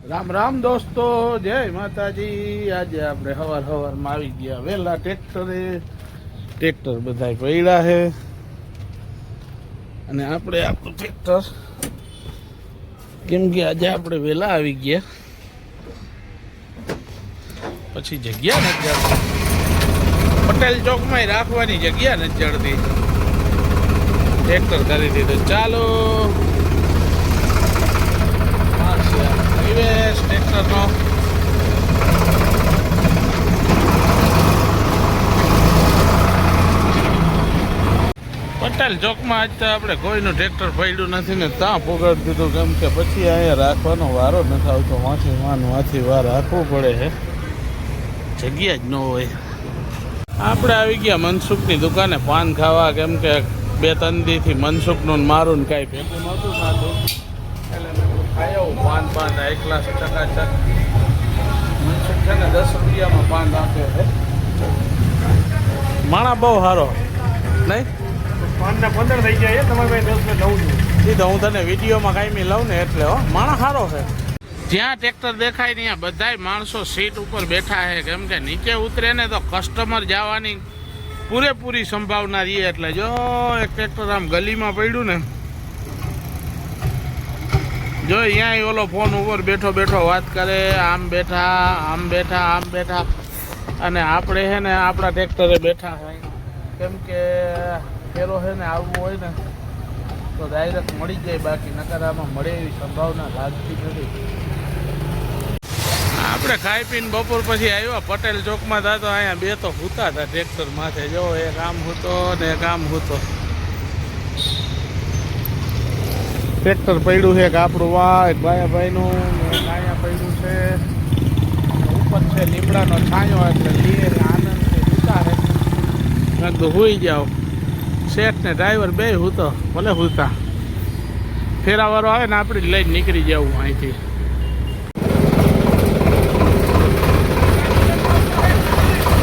રામ રામ દોસ્તો, જય માતાજી। આજે આપણે સવારમાં આવી ગયા વેલા ટ્રેક્ટર બધા પડ્યા છે અને આપણે આપણું ટ્રેક્ટર કેમ કે આજે આપણે વેલા આવી ગયા પછી જગ્યા નથી જડતી, પટેલ ચોકમાં રાખવાની જગ્યા નથી જડતી, ટ્રેક્ટર કરી દીધું। ચાલો ટ્રેક્ટરનો પટેલ ચોકમાં આજ તો આપણે કોઈનું ટ્રેક્ટર પડ્યું નથી ને ત્યાં પોગાડી દીધું, કેમ કે પછી અહીંયા રાખવાનો વારો નથી આવતો, વાંચી વાર રાખવું પડે છે, જગ્યા જ ન હોય। આપણે આવી ગયા મનસુખની દુકાને પાન ખાવા, કેમ કે 2-3 દીથી મનસુખનું મારું ને કાંઈ ભેગું નહોતું થતું, એટલે પાન એકલા ચકાચક મનસુખ છે ને 10 રૂપિયામાં પાન આપે છે, માણા બહુ સારો નહીં, 15 થઈ જાય તમારે 10 લઉં છું સીધો હું તને વિડીયોમાં કાંઈ લઉં ને એટલે માણા સારો છે। જ્યાં ટ્રેક્ટર દેખાય ને ત્યાં બધાય માણસો સીટ ઉપર બેઠા છે, કેમ કે નીચે ઉતરે ને તો કસ્ટમર જવાની પૂરેપૂરી સંભાવના રહી, એટલે જો એક ટ્રેક્ટર આમ ગલીમાં પડ્યું ને, જો અહીંયા ઓલો ફોન ઉપર બેઠો વાત કરે, આમ બેઠા અને આપણે છે ને આપણા ટ્રેક્ટરે બેઠા હોય, કેમ કે ફેરો છે ને આવવું હોય ને તો ડાયરેક્ટ મળી જાય, બાકી નકારામાં મળે એવી સંભાવના લાગતી નથી। આપણે ખાઈ પીને બપોર પછી આવ્યા પટેલ ચોકમાં હતા, તો અહીંયા બે તો હૂતા હતા ટ્રેક્ટર માથે, જો એક આમ હૂતો ને એક આમ હૂતો, ટ્રેક્ટર પડ્યું છે, એક આપણું એક ભાઈનું અહીંયા પડ્યું છે, ઉપર છે લીમડાનો છાંયો, એટલે લીએ આનંદથી ઉતારે, મેં તો હોઈ જાઓ, શેઠ ને ડ્રાઈવર બે હૂતો, ભલે હૂતા, ફેરાવાળો આવે ને આપણે લઈને નીકળી જવું અહીંથી।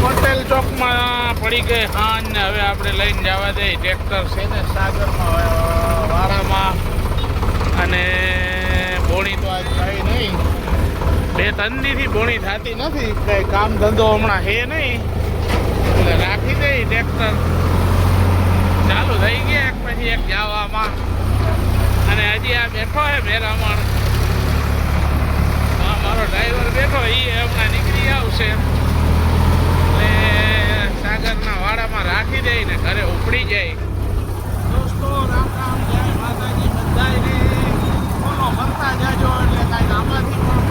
પટેલ ચોકમાં પડી ગઈ હાન ને હવે આપણે લઈને જવા દઈએ, ટ્રેક્ટર છે ને સાગરમાં વાળામાં, અને બોણી તો આજ થાય નહીં, 2-3 દીથી બોણી થતી નથી, કંઈ કામ ધંધો હમણાં હે નહીં, એટલે રાખી દઈ ટ્રેક્ટર, ચાલુ થઈ ગયા એક પછી એક જવામાં, અને હજી આ બેઠો હે મેરામણ, મારો ડ્રાઈવર બેઠો, એ હમણાં નીકળી આવશે, એટલે સાગરના વાડામાં રાખી દઈ ને ઘરે ઉપડી જાય। દોસ્તો રામ રામ, જય માતાજી બધાને, ફોલો કરતા જાજો, એટલે કાંઈક આમાંથી પણ